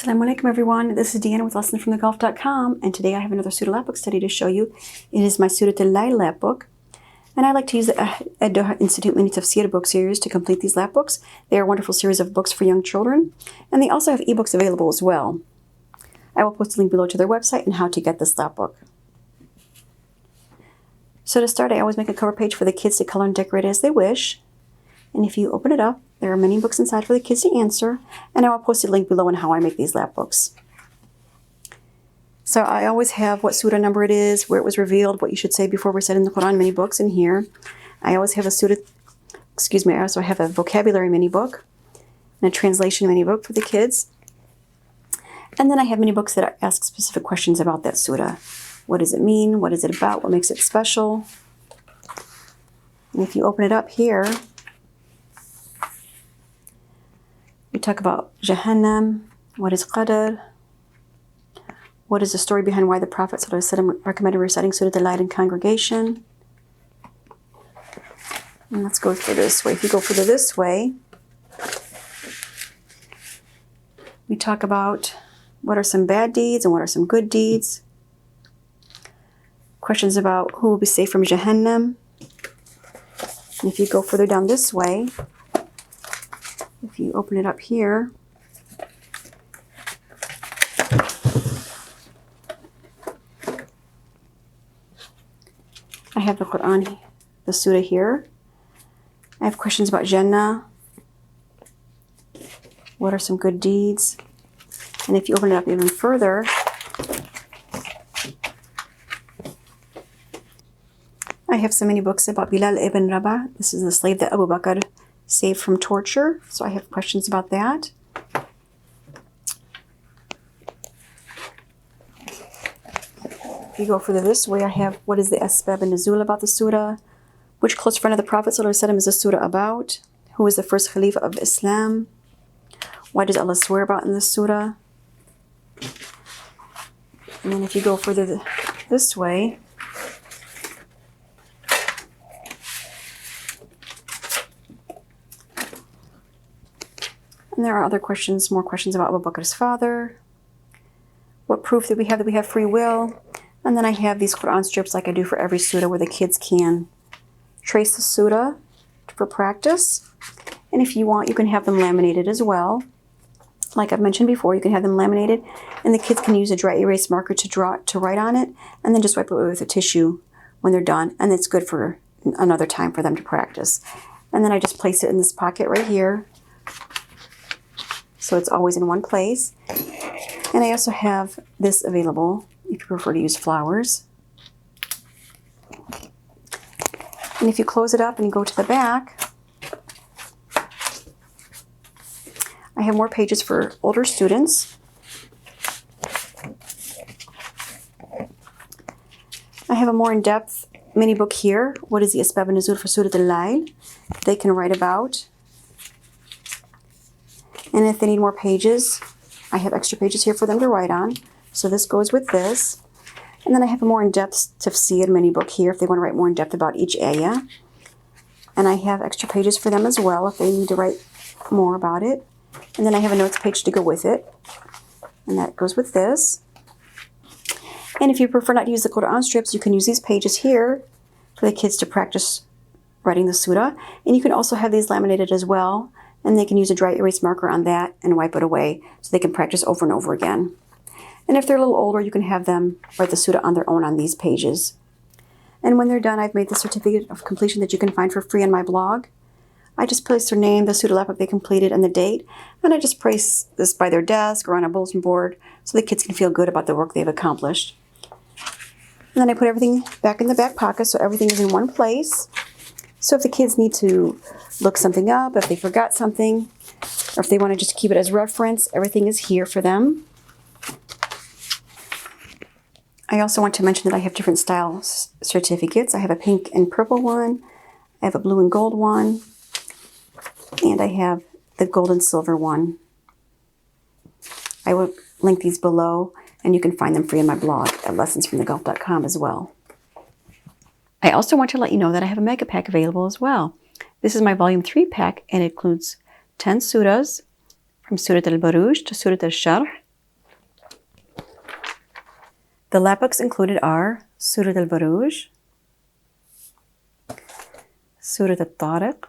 Assalamu alaikum everyone, this is Deanna with LessonsfromtheGulf.com, and today I have another Surat Lapbook study to show you. It is my Surat Al-Layl Lapbook, and I like to use the Doha Institute Mini Tafsir book series to complete these lapbooks. They are a wonderful series of books for young children, and they also have ebooks available as well. I will post a link below to their website and how to get this lapbook. So to start, I always make a cover page for the kids to color and decorate as they wish. And if you open it up, there are many books inside for the kids to answer, and I will post a link below on how I make these lapbooks. So I always have what surah number it is, where it was revealed, what you should say before reciting the Quran mini books in here. I always have I also have a vocabulary mini book and a translation mini book for the kids. And then I have mini books that ask specific questions about that surah. What does it mean? What is it about? What makes it special? And if you open it up here, we talk about Jahannam, what is Qadr, what is the story behind why the Prophet ﷺ recommended reciting Surat Al-Layl in congregation. And let's go further this way. If you go further this way, we talk about what are some bad deeds and what are some good deeds. Questions about who will be safe from Jahannam. And if you go further down this way, if you open it up here, I have the Quran, the surah here. I have questions about Jannah. What are some good deeds? And if you open it up even further, I have so many books about Bilal ibn Rabah. This is the slave that Abu Bakr saved from torture. So I have questions about that. If you go further this way, I have what is the Asbab and Nuzul about the surah? Which close friend of the Prophet ﷺ is the surah about? Who is the first Khalifa of Islam? Why does Allah swear about in this surah? And then if you go further this way, and there are other questions, more questions about Abu Bakr's father. What proof that we have free will? And then I have these Quran strips like I do for every surah where the kids can trace the surah for practice. And if you want, you can have them laminated as well. Like I've mentioned before, you can have them laminated and the kids can use a dry erase marker to write on it and then just wipe it away with a tissue when they're done. And it's good for another time for them to practice. And then I just place it in this pocket right here, so it's always in one place. And I also have this available if you prefer to use flowers. And if you close it up and you go to the back, I have more pages for older students. I have a more in-depth mini book here. What is the Asbab and Nuzul for Surat Al-Layl? They can write about. And if they need more pages, I have extra pages here for them to write on. So this goes with this. And then I have a more in-depth tafsir mini book here if they want to write more in-depth about each ayah. And I have extra pages for them as well if they need to write more about it. And then I have a notes page to go with it. And that goes with this. And if you prefer not to use the Quran strips, you can use these pages here for the kids to practice writing the surah. And you can also have these laminated as well. And they can use a dry erase marker on that and wipe it away so they can practice over and over again. And if they're a little older, you can have them write the surah on their own on these pages. And when they're done, I've made the certificate of completion that you can find for free on my blog. I just place their name, the Surat Lapbook they completed, and the date. And I just place this by their desk or on a bulletin board so the kids can feel good about the work they've accomplished. And then I put everything back in the back pocket so everything is in one place. So if the kids need to look something up, if they forgot something, or if they want to just keep it as reference, everything is here for them. I also want to mention that I have different style certificates. I have a pink and purple one, I have a blue and gold one, and I have the gold and silver one. I will link these below, and you can find them free on my blog at LessonsfromtheGulf.com as well. I also want to let you know that I have a mega pack available as well. This is my volume 3 pack, and it includes 10 surahs from Surat Al-Buruj to Surat Al-Sharh, The lapbooks included are Surat Al-Buruj, Surat Al-Tariq,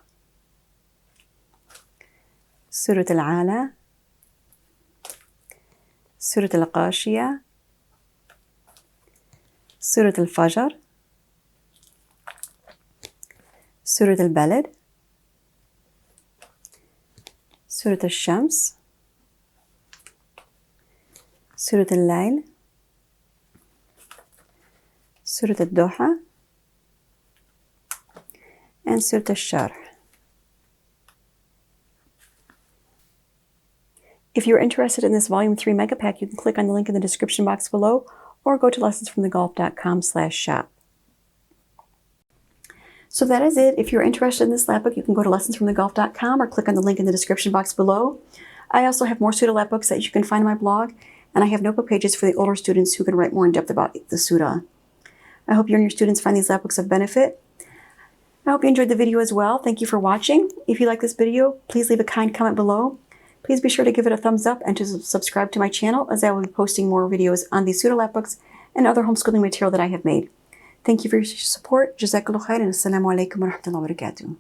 Surat Al-Ala, Surat Al-Qashiyah, Surat Al-Fajr, Surat Al-Balad, Surat Al-Shams, Surat Al-Layl, Surat Al-Duha, and Surat Al-Sharh. If you're interested in this Volume 3 Mega Pack, you can click on the link in the description box below or go to lessonsfromthegulf.com/shop. So that is it. If you're interested in this lapbook, you can go to lessonsfromthegulf.com or click on the link in the description box below. I also have more Surah lapbooks that you can find on my blog, and I have notebook pages for the older students who can write more in depth about the Surah. I hope you and your students find these lapbooks of benefit. I hope you enjoyed the video as well. Thank you for watching. If you like this video, please leave a kind comment below. Please be sure to give it a thumbs up and to subscribe to my channel, as I will be posting more videos on these Surah lapbooks and other homeschooling material that I have made. Thank you for your support. Jazakallah khair, and assalamu alaikum wa rahmatullahi wa barakatuh.